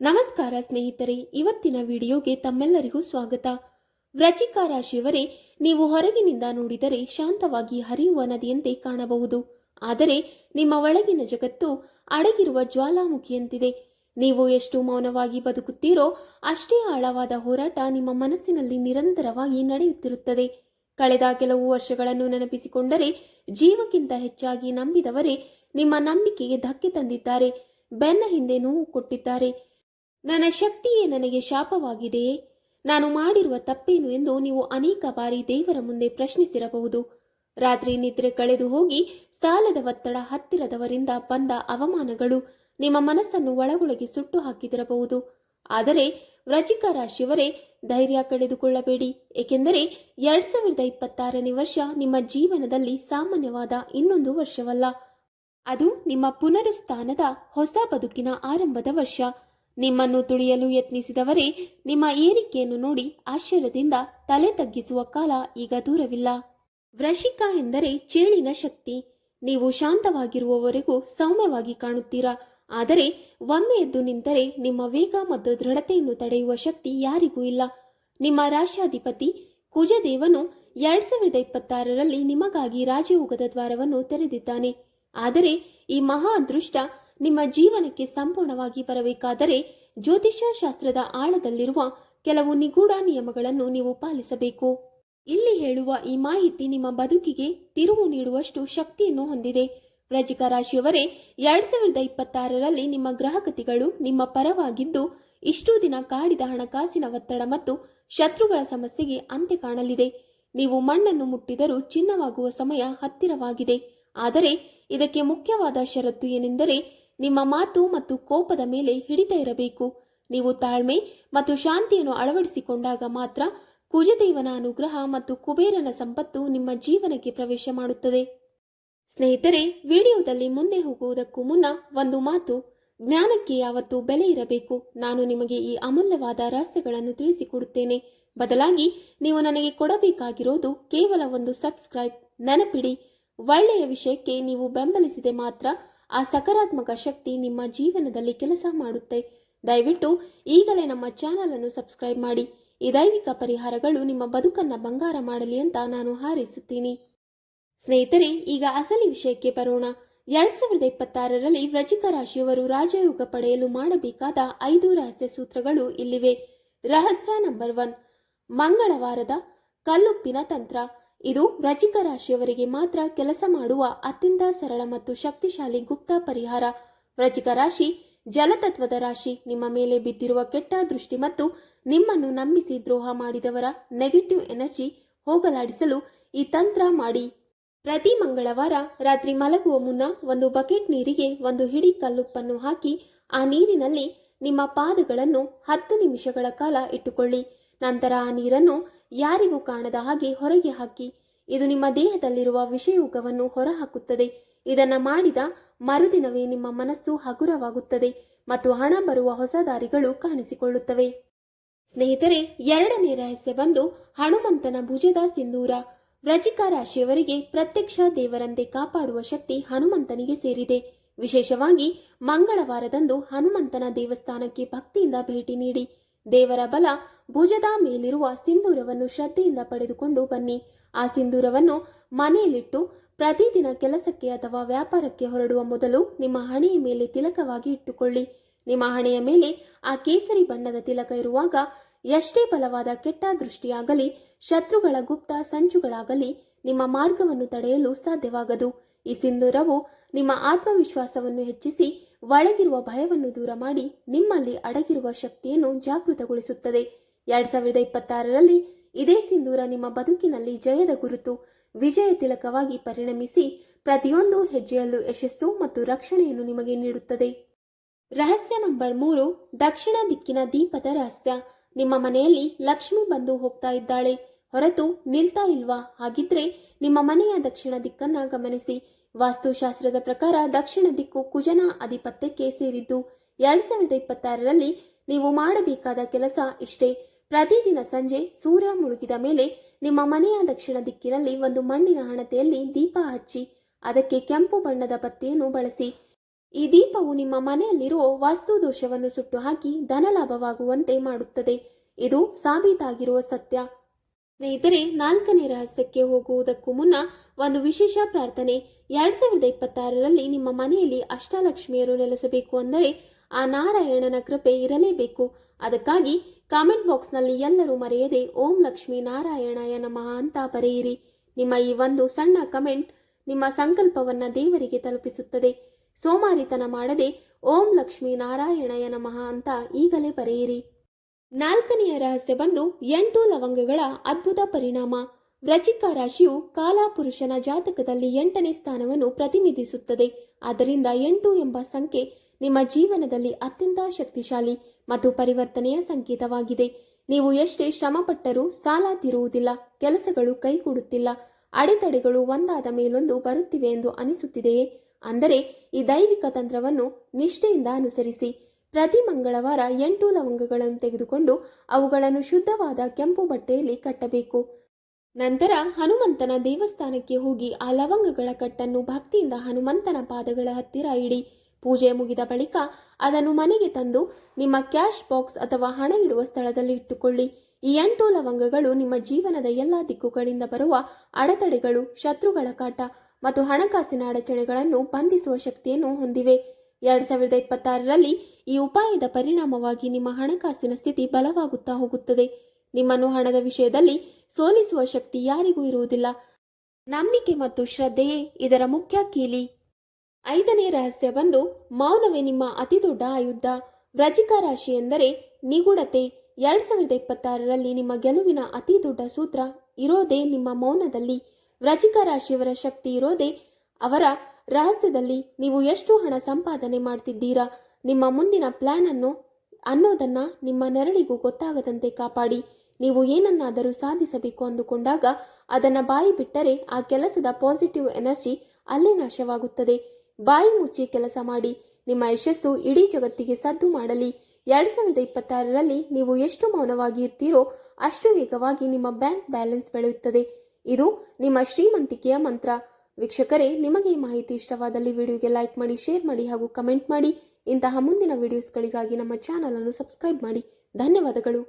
ನಮಸ್ಕಾರ ಸ್ನೇಹಿತರೆ, ಇವತ್ತಿನ ವಿಡಿಯೋಗೆ ತಮ್ಮೆಲ್ಲರಿಗೂ ಸ್ವಾಗತ. ವೃಶ್ಚಿಕ ರಾಶಿಯವರೇ, ನೀವು ಹೊರಗಿನಿಂದ ನೋಡಿದರೆ ಶಾಂತವಾಗಿ ಹರಿಯುವ ನದಿಯಂತೆ ಕಾಣಬಹುದು. ಆದರೆ ನಿಮ್ಮ ಒಳಗಿನ ಜಗತ್ತು ಅಡಗಿರುವ ಜ್ವಾಲಾಮುಖಿಯಂತಿದೆ. ನೀವು ಎಷ್ಟು ಮೌನವಾಗಿ ಬದುಕುತ್ತೀರೋ ಅಷ್ಟೇ ಆಳವಾದ ಹೋರಾಟ ನಿಮ್ಮ ಮನಸ್ಸಿನಲ್ಲಿ ನಿರಂತರವಾಗಿ ನಡೆಯುತ್ತಿರುತ್ತದೆ. ಕಳೆದ ಕೆಲವು ವರ್ಷಗಳನ್ನು ನೆನಪಿಸಿಕೊಂಡರೆ ಜೀವಕ್ಕಿಂತ ಹೆಚ್ಚಾಗಿ ನಂಬಿದವರೇ ನಿಮ್ಮ ನಂಬಿಕೆಗೆ ಧಕ್ಕೆ ತಂದಿದ್ದಾರೆ. ಬೆನ್ನ ಹಿಂದೆ ನೋವು ಕೊಟ್ಟಿದ್ದಾರೆ. ನನ್ನ ಶಕ್ತಿಯೇ ನನಗೆ ಶಾಪವಾಗಿದೆಯೇ? ನಾನು ಮಾಡಿರುವ ತಪ್ಪೇನು ಎಂದು ನೀವು ಅನೇಕ ಬಾರಿ ದೇವರ ಮುಂದೆ ಪ್ರಶ್ನಿಸಿರಬಹುದು. ರಾತ್ರಿ ನಿದ್ರೆ ಕಳೆದು ಹೋಗಿ ಸಾಲದ ಒತ್ತಡ, ಹತ್ತಿರದವರಿಂದ ಬಂದ ಅವಮಾನಗಳು ನಿಮ್ಮ ಮನಸ್ಸನ್ನು ಒಳಗೊಳಗೆ ಸುಟ್ಟು ಹಾಕಿದಿರಬಹುದು. ಆದರೆ ವೃಶ್ಚಿಕ ರಾಶಿಯವರೇ, ಧೈರ್ಯ ಕಳೆದುಕೊಳ್ಳಬೇಡಿ. ಏಕೆಂದರೆ 2026ನೇ ವರ್ಷ ನಿಮ್ಮ ಜೀವನದಲ್ಲಿ ಸಾಮಾನ್ಯವಾದ ಇನ್ನೊಂದು ವರ್ಷವಲ್ಲ. ಅದು ನಿಮ್ಮ ಪುನರುತ್ಥಾನದ ಹೊಸ ಬದುಕಿನ ಆರಂಭದ ವರ್ಷ. ನಿಮ್ಮನ್ನು ತುಳಿಯಲು ಯತ್ನಿಸಿದವರೇ ನಿಮ್ಮ ಏರಿಕೆಯನ್ನು ನೋಡಿ ಆಶ್ಚರ್ಯದಿಂದ ತಲೆ ತಗ್ಗಿಸುವ ಕಾಲ ಈಗ ದೂರವಿಲ್ಲ. ವೃಶ್ಚಿಕ ಎಂದರೆ ಚೇಳಿನ ಶಕ್ತಿ. ನೀವು ಶಾಂತವಾಗಿರುವವರೆಗೂ ಸೌಮ್ಯವಾಗಿ ಕಾಣುತ್ತೀರಾ. ಆದರೆ ಒಮ್ಮೆ ಎದ್ದು ನಿಂತರೆ ನಿಮ್ಮ ವೇಗ ಮತ್ತು ದೃಢತೆಯನ್ನು ತಡೆಯುವ ಶಕ್ತಿ ಯಾರಿಗೂ ಇಲ್ಲ. ನಿಮ್ಮ ರಾಶ್ಯಾಧಿಪತಿ ಕುಜದೇವನು 2026ರಲ್ಲಿ ನಿಮಗಾಗಿ ರಾಜಯೋಗದ ದ್ವಾರವನ್ನು ತೆರೆದಿದ್ದಾನೆ. ಆದರೆ ಈ ಮಹಾ ಅದೃಷ್ಟ ನಿಮ್ಮ ಜೀವನಕ್ಕೆ ಸಂಪೂರ್ಣವಾಗಿ ಬರಬೇಕಾದರೆ ಜ್ಯೋತಿಷ್ಯ ಶಾಸ್ತ್ರದ ಆಳದಲ್ಲಿರುವ ಕೆಲವು ನಿಗೂಢ ನಿಯಮಗಳನ್ನು ನೀವು ಪಾಲಿಸಬೇಕು. ಇಲ್ಲಿ ಹೇಳುವ ಈ ಮಾಹಿತಿ ನಿಮ್ಮ ಬದುಕಿಗೆ ತಿರುವು ನೀಡುವಷ್ಟು ಶಕ್ತಿಯನ್ನು ಹೊಂದಿದೆ. ವೃಶ್ಚಿಕ ರಾಶಿಯವರೇ, 2026ರಲ್ಲಿ ನಿಮ್ಮ ಗ್ರಹಗತಿಗಳು ನಿಮ್ಮ ಪರವಾಗಿದ್ದು ಇಷ್ಟೂ ದಿನ ಕಾಡಿದ ಹಣಕಾಸಿನ ಒತ್ತಡ ಮತ್ತು ಶತ್ರುಗಳ ಸಮಸ್ಯೆಗೆ ಅಂತ್ಯ ಕಾಣಲಿದೆ. ನೀವು ಮಣ್ಣನ್ನು ಮುಟ್ಟಿದರೂ ಚಿನ್ನವಾಗುವ ಸಮಯ ಹತ್ತಿರವಾಗಿದೆ. ಆದರೆ ಇದಕ್ಕೆ ಮುಖ್ಯವಾದ ಷರತ್ತು ಏನೆಂದರೆ ನಿಮ್ಮ ಮಾತು ಮತ್ತು ಕೋಪದ ಮೇಲೆ ಹಿಡಿತ ಇರಬೇಕು. ನೀವು ತಾಳ್ಮೆ ಮತ್ತು ಶಾಂತಿಯನ್ನು ಅಳವಡಿಸಿಕೊಂಡಾಗ ಮಾತ್ರ ಕುಜದೇವನ ಅನುಗ್ರಹ ಮತ್ತು ಕುಬೇರನ ಸಂಪತ್ತು ನಿಮ್ಮ ಜೀವನಕ್ಕೆ ಪ್ರವೇಶ ಮಾಡುತ್ತದೆ. ಸ್ನೇಹಿತರೆ, ವಿಡಿಯೋದಲ್ಲಿ ಮುಂದೆ ಹೋಗುವುದಕ್ಕೂ ಮುನ್ನ ಒಂದು ಮಾತು: ಜ್ಞಾನಕ್ಕೆ ಯಾವತ್ತೂ ಬೆಲೆ ಇರಬೇಕು. ನಾನು ನಿಮಗೆ ಈ ಅಮೂಲ್ಯವಾದ ರಹಸ್ಯಗಳನ್ನು ತಿಳಿಸಿಕೊಡುತ್ತೇನೆ. ಬದಲಾಗಿ ನೀವು ನನಗೆ ಕೊಡಬೇಕಾಗಿರೋದು ಕೇವಲ ಒಂದು ಸಬ್ಸ್ಕ್ರೈಬ್. ನೆನಪಿಡಿ, ಒಳ್ಳೆಯ ವಿಷಯಕ್ಕೆ ನೀವು ಬೆಂಬಲಿಸಿದೆ ಮಾತ್ರ ಆ ಸಕಾರಾತ್ಮಕ ಶಕ್ತಿ ನಿಮ್ಮ ಜೀವನದಲ್ಲಿ ಕೆಲಸ ಮಾಡುತ್ತೆ. ದಯವಿಟ್ಟು ಈಗಲೇ ನಮ್ಮ ಚಾನಲ್ ಅನ್ನು ಸಬ್ಸ್ಕ್ರೈಬ್ ಮಾಡಿ. ಈ ದೈವಿಕ ಪರಿಹಾರಗಳು ನಿಮ್ಮ ಬದುಕನ್ನ ಬಂಗಾರ ಮಾಡಲಿ ಅಂತ ನಾನು ಹಾರೈಸುತ್ತೀನಿ. ಸ್ನೇಹಿತರೆ, ಈಗ ಅಸಲಿ ವಿಷಯಕ್ಕೆ ಬರೋಣ. 2026ರಲ್ಲಿ ವೃಶ್ಚಿಕ ರಾಶಿಯವರು ರಾಜಯೋಗ ಪಡೆಯಲು ಮಾಡಬೇಕಾದ 5 ರಹಸ್ಯ ಸೂತ್ರಗಳು ಇಲ್ಲಿವೆ. ರಹಸ್ಯ ನಂಬರ್ 1: ಮಂಗಳವಾರದ ಕಲ್ಲುಪ್ಪಿನ ತಂತ್ರ. ಇದು ವೃಶ್ಚಿಕ ರಾಶಿಯವರಿಗೆ ಮಾತ್ರ ಕೆಲಸ ಮಾಡುವ ಅತ್ಯಂತ ಸರಳ ಮತ್ತು ಶಕ್ತಿಶಾಲಿ ಗುಪ್ತ ಪರಿಹಾರ. ವೃಶ್ಚಿಕ ರಾಶಿ ಜಲತತ್ವದ ರಾಶಿ. ನಿಮ್ಮ ಮೇಲೆ ಬಿದ್ದಿರುವ ಕೆಟ್ಟ ದೃಷ್ಟಿ ಮತ್ತು ನಿಮ್ಮನ್ನು ನಂಬಿಸಿ ದ್ರೋಹ ಮಾಡಿದವರ ನೆಗೆಟಿವ್ ಎನರ್ಜಿ ಹೋಗಲಾಡಿಸಲು ಈ ತಂತ್ರ ಮಾಡಿ. ಪ್ರತಿ ಮಂಗಳವಾರ ರಾತ್ರಿ ಮಲಗುವ ಮುನ್ನ ಒಂದು ಬಕೆಟ್ ನೀರಿಗೆ ಒಂದು ಹಿಡಿ ಕಲ್ಲುಪ್ಪನ್ನು ಹಾಕಿ ಆ ನೀರಿನಲ್ಲಿ ನಿಮ್ಮ ಪಾದಗಳನ್ನು 10 ನಿಮಿಷಗಳ ಕಾಲ ಇಟ್ಟುಕೊಳ್ಳಿ. ನಂತರ ಆ ನೀರನ್ನು ಯಾರಿಗೂ ಕಾಣದ ಹಾಗೆ ಹೊರಗೆ ಹಾಕಿ. ಇದು ನಿಮ್ಮ ದೇಹದಲ್ಲಿರುವ ವಿಷಯೋಗವನ್ನು ಹೊರಹಾಕುತ್ತದೆ. ಇದನ್ನ ಮಾಡಿದ ಮರುದಿನವೇ ನಿಮ್ಮ ಮನಸ್ಸು ಹಗುರವಾಗುತ್ತದೆ ಮತ್ತು ಹಣ ಬರುವ ಹೊಸ ದಾರಿಗಳು ಕಾಣಿಸಿಕೊಳ್ಳುತ್ತವೆ. ಸ್ನೇಹಿತರೆ, 2ನೇ ರಹಸ್ಯ ಬಂದು ಹನುಮಂತನ ಭುಜದ ಸಿಂಧೂರ. ವೃಶ್ಚಿಕ ರಾಶಿಯವರಿಗೆ ಪ್ರತ್ಯಕ್ಷ ದೇವರಂತೆ ಕಾಪಾಡುವ ಶಕ್ತಿ ಹನುಮಂತನಿಗೆ ಸೇರಿದೆ. ವಿಶೇಷವಾಗಿ ಮಂಗಳವಾರದಂದು ಹನುಮಂತನ ದೇವಸ್ಥಾನಕ್ಕೆ ಭಕ್ತಿಯಿಂದ ಭೇಟಿ ನೀಡಿ. ದೇವರ ಬಲ ಭುಜದ ಮೇಲಿರುವ ಸಿಂಧೂರವನ್ನು ಶ್ರದ್ಧೆಯಿಂದ ಪಡೆದುಕೊಂಡು ಬನ್ನಿ. ಆ ಸಿಂಧೂರವನ್ನು ಮನೆಯಲ್ಲಿಟ್ಟು ಪ್ರತಿದಿನ ಕೆಲಸಕ್ಕೆ ಅಥವಾ ವ್ಯಾಪಾರಕ್ಕೆ ಹೊರಡುವ ಮೊದಲು ನಿಮ್ಮ ಹಣೆಯ ಮೇಲೆ ತಿಲಕವಾಗಿ ಇಟ್ಟುಕೊಳ್ಳಿ. ನಿಮ್ಮ ಹಣೆಯ ಮೇಲೆ ಆ ಕೇಸರಿ ಬಣ್ಣದ ತಿಲಕ ಇರುವಾಗ ಎಷ್ಟೇ ಬಲವಾದ ಕೆಟ್ಟ ದೃಷ್ಟಿಯಾಗಲಿ, ಶತ್ರುಗಳ ಗುಪ್ತ ಸಂಚುಗಳಾಗಲಿ ನಿಮ್ಮ ಮಾರ್ಗವನ್ನು ತಡೆಯಲು ಸಾಧ್ಯವಾಗದು. ಈ ಸಿಂಧೂರವು ನಿಮ್ಮ ಆತ್ಮವಿಶ್ವಾಸವನ್ನು ಹೆಚ್ಚಿಸಿ ಒಳಗಿರುವ ಭಯವನ್ನು ದೂರ ಮಾಡಿ ನಿಮ್ಮಲ್ಲಿ ಅಡಗಿರುವ ಶಕ್ತಿಯನ್ನು ಜಾಗೃತಗೊಳಿಸುತ್ತದೆ. 2026ರಲ್ಲಿ ಇದೇ ಸಿಂಧೂರ ನಿಮ್ಮ ಬದುಕಿನಲ್ಲಿ ಜಯದ ಗುರುತು, ವಿಜಯ ತಿಲಕವಾಗಿ ಪರಿಣಮಿಸಿ ಪ್ರತಿಯೊಂದು ಹೆಜ್ಜೆಯಲ್ಲೂ ಯಶಸ್ಸು ಮತ್ತು ರಕ್ಷಣೆಯನ್ನು ನಿಮಗೆ ನೀಡುತ್ತದೆ. ರಹಸ್ಯ ನಂಬರ್ 3: ದಕ್ಷಿಣ ದಿಕ್ಕಿನ ದೀಪದ ರಹಸ್ಯ. ನಿಮ್ಮ ಮನೆಯಲ್ಲಿ ಲಕ್ಷ್ಮಿ ಬಂದು ಹೋಗ್ತಾ ಇದ್ದಾಳೆ ಹೊರತು ನಿಲ್ತಾ ಇಲ್ವಾ? ಹಾಗಿದ್ರೆ ನಿಮ್ಮ ಮನೆಯ ದಕ್ಷಿಣ ದಿಕ್ಕನ್ನ ಗಮನಿಸಿ. ವಾಸ್ತುಶಾಸ್ತ್ರದ ಪ್ರಕಾರ ದಕ್ಷಿಣ ದಿಕ್ಕು ಕುಜನ ಆಧಿಪತ್ಯಕ್ಕೆ ಸೇರಿದ್ದು. 2026ರಲ್ಲಿ ನೀವು ಮಾಡಬೇಕಾದ ಕೆಲಸ ಇಷ್ಟೇ: ಪ್ರತಿದಿನ ಸಂಜೆ ಸೂರ್ಯ ಮುಳುಗಿದ ಮೇಲೆ ನಿಮ್ಮ ಮನೆಯ ದಕ್ಷಿಣ ದಿಕ್ಕಿನಲ್ಲಿ ಒಂದು ಮಣ್ಣಿನ ಹಣತೆಯಲ್ಲಿ ದೀಪ ಹಚ್ಚಿ ಅದಕ್ಕೆ ಕೆಂಪು ಬಣ್ಣದ ಬತ್ತಿಯನ್ನು ಬಳಸಿ. ಈ ದೀಪವು ನಿಮ್ಮ ಮನೆಯಲ್ಲಿರುವ ವಾಸ್ತು ದೋಷವನ್ನು ಸುಟ್ಟು ಹಾಕಿ ಧನಲಾಭವಾಗುವಂತೆ ಮಾಡುತ್ತದೆ. ಇದು ಸಾಬೀತಾಗಿರುವ ಸತ್ಯ. ಸ್ನೇಹಿತರೆ, 4ನೇ ರಹಸ್ಯಕ್ಕೆ ಹೋಗುವುದಕ್ಕೂ ಮುನ್ನ ಒಂದು ವಿಶೇಷ ಪ್ರಾರ್ಥನೆ. 2026ರಲ್ಲಿ ನಿಮ್ಮ ಮನೆಯಲ್ಲಿ ಅಷ್ಟಲಕ್ಷ್ಮಿಯರು ನೆಲೆಸಬೇಕು ಅಂದರೆ ಆ ನಾರಾಯಣನ ಕೃಪೆ ಇರಲೇಬೇಕು. ಅದಕ್ಕಾಗಿ ಕಾಮೆಂಟ್ ಬಾಕ್ಸ್ನಲ್ಲಿ ಎಲ್ಲರೂ ಮರೆಯದೆ ಓಂ ಲಕ್ಷ್ಮೀ ನಾರಾಯಣಾಯ ನಮಃ ಅಂತ ಬರೆಯಿರಿ. ನಿಮ್ಮ ಈ ಒಂದು ಸಣ್ಣ ಕಮೆಂಟ್ ನಿಮ್ಮ ಸಂಕಲ್ಪವನ್ನ ದೇವರಿಗೆ ತಲುಪಿಸುತ್ತದೆ. ಸೋಮಾರಿತನ ಮಾಡದೆ ಓಂ ಲಕ್ಷ್ಮೀ ನಾರಾಯಣಾಯ ನಮಃ ಅಂತ ಈಗಲೇ ಬರೆಯಿರಿ. 4ನೆಯ ರಹಸ್ಯ ಬಂದು 8 ಲವಂಗಗಳ ಅದ್ಭುತ ಪರಿಣಾಮ. ವೃಶ್ಚಿಕ ರಾಶಿಯು ಕಾಲಪುರುಷನ ಜಾತಕದಲ್ಲಿ 8ನೇ ಸ್ಥಾನವನ್ನು ಪ್ರತಿನಿಧಿಸುತ್ತದೆ. ಆದ್ದರಿಂದ 8 ಎಂಬ ಸಂಖ್ಯೆ ನಿಮ್ಮ ಜೀವನದಲ್ಲಿ ಅತ್ಯಂತ ಶಕ್ತಿಶಾಲಿ ಮತ್ತು ಪರಿವರ್ತನೆಯ ಸಂಕೇತವಾಗಿದೆ. ನೀವು ಎಷ್ಟೇ ಶ್ರಮಪಟ್ಟರೂ ಸಾಲ ತೀರುವುದಿಲ್ಲ, ಕೆಲಸಗಳು ಕೈಗೂಡುತ್ತಿಲ್ಲ, ಅಡೆತಡೆಗಳು ಒಂದಾದ ಮೇಲೊಂದು ಬರುತ್ತಿವೆ ಎಂದು ಅನಿಸುತ್ತಿದೆಯೇ? ಅಂದರೆ ಈ ದೈವಿಕ ತಂತ್ರವನ್ನು ನಿಷ್ಠೆಯಿಂದ ಅನುಸರಿಸಿ. ಪ್ರತಿ ಮಂಗಳವಾರ 8 ಲವಂಗಗಳನ್ನು ತೆಗೆದುಕೊಂಡು ಅವುಗಳನ್ನು ಶುದ್ಧವಾದ ಕೆಂಪು ಬಟ್ಟೆಯಲ್ಲಿ ಕಟ್ಟಬೇಕು. ನಂತರ ಹನುಮಂತನ ದೇವಸ್ಥಾನಕ್ಕೆ ಹೋಗಿ ಆ ಲವಂಗಗಳ ಕಟ್ಟನ್ನು ಭಕ್ತಿಯಿಂದ ಹನುಮಂತನ ಪಾದಗಳ ಹತ್ತಿರ ಇಡಿ. ಪೂಜೆ ಮುಗಿದ ಬಳಿಕ ಅದನ್ನು ಮನೆಗೆ ತಂದು ನಿಮ್ಮ ಕ್ಯಾಶ್ ಬಾಕ್ಸ್ ಅಥವಾ ಹಣ ಇಡುವ ಸ್ಥಳದಲ್ಲಿ ಇಟ್ಟುಕೊಳ್ಳಿ. ಈ 8 ಲವಂಗಗಳು ನಿಮ್ಮ ಜೀವನದ ಎಲ್ಲ ದಿಕ್ಕುಗಳಿಂದ ಬರುವ ಅಡೆತಡೆಗಳು, ಶತ್ರುಗಳ ಕಾಟ ಮತ್ತು ಹಣಕಾಸಿನ ಅಡಚಣೆಗಳನ್ನು ಬಂಧಿಸುವ ಶಕ್ತಿಯನ್ನು ಹೊಂದಿವೆ. 2026ರಲ್ಲಿ ಈ ಉಪಾಯದ ಪರಿಣಾಮವಾಗಿ ನಿಮ್ಮ ಹಣಕಾಸಿನ ಸ್ಥಿತಿ ಬಲವಾಗುತ್ತಾ ಹೋಗುತ್ತದೆ. ನಿಮ್ಮನ್ನು ಹಣದ ವಿಷಯದಲ್ಲಿ ಸೋಲಿಸುವ ಶಕ್ತಿ ಯಾರಿಗೂ ಇರುವುದಿಲ್ಲ. ನಂಬಿಕೆ ಮತ್ತು ಶ್ರದ್ಧೆಯೇ ಇದರ ಮುಖ್ಯ ಕೀಲಿ. 5ನೇ ರಹಸ್ಯ ಬಂದು ಮೌನವೇ ನಿಮ್ಮ ಅತಿದೊಡ್ಡ ಆಯುಧ. ವೃಶ್ಚಿಕ ರಾಶಿ ಎಂದರೆ ನಿಗೂಢತೆ. 2026ರಲ್ಲಿ ನಿಮ್ಮ ಗೆಲುವಿನ ಅತಿ ದೊಡ್ಡ ಸೂತ್ರ ಇರೋದೇ ನಿಮ್ಮ ಮೌನದಲ್ಲಿ. ವೃಶ್ಚಿಕ ರಾಶಿಯವರ ಶಕ್ತಿ ಇರೋದೇ ಅವರ ರಹಸ್ಯದಲ್ಲಿ. ನೀವು ಎಷ್ಟು ಹಣ ಸಂಪಾದನೆ ಮಾಡ್ತಿದ್ದೀರಾ, ನಿಮ್ಮ ಮುಂದಿನ ಪ್ಲಾನ್ ಅನ್ನೋದನ್ನ ನಿಮ್ಮ ನೆರಳಿಗೂ ಗೊತ್ತಾಗದಂತೆ ಕಾಪಾಡಿ. ನೀವು ಏನನ್ನಾದರೂ ಸಾಧಿಸಬೇಕು ಅಂದುಕೊಂಡಾಗ ಅದನ್ನ ಬಾಯಿ ಬಿಟ್ಟರೆ ಆ ಕೆಲಸದ ಪಾಸಿಟಿವ್ ಎನರ್ಜಿ ಅಲ್ಲೇ ನಾಶವಾಗುತ್ತದೆ. ಬಾಯಿ ಮುಚ್ಚಿ ಕೆಲಸ ಮಾಡಿ. ನಿಮ್ಮ ಯಶಸ್ಸು ಇಡೀ ಜಗತ್ತಿಗೆ ಸದ್ದು ಮಾಡಲಿ. 2026ರಲ್ಲಿ ನೀವು ಎಷ್ಟು ಮೌನವಾಗಿ ಇರ್ತೀರೋ ಅಷ್ಟು ವೇಗವಾಗಿ ನಿಮ್ಮ ಬ್ಯಾಂಕ್ ಬ್ಯಾಲೆನ್ಸ್ ಬೆಳೆಯುತ್ತದೆ. ಇದು ನಿಮ್ಮ ಶ್ರೀಮಂತಿಕೆಯ ಮಂತ್ರ. ವೀಕ್ಷಕರೇ, ನಿಮಗೆ ಈ ಮಾಹಿತಿ ಇಷ್ಟವಾದಲ್ಲಿ ವಿಡಿಯೋಗೆ ಲೈಕ್ ಮಾಡಿ, ಶೇರ್ ಮಾಡಿ ಹಾಗೂ ಕಮೆಂಟ್ ಮಾಡಿ. ಇಂತಹ ಮುಂದಿನ ವಿಡಿಯೋಸ್ಗಳಿಗಾಗಿ ನಮ್ಮ ಚಾನಲ್ ಅನ್ನು ಸಬ್ಸ್ಕ್ರೈಬ್ ಮಾಡಿ. ಧನ್ಯವಾದಗಳು.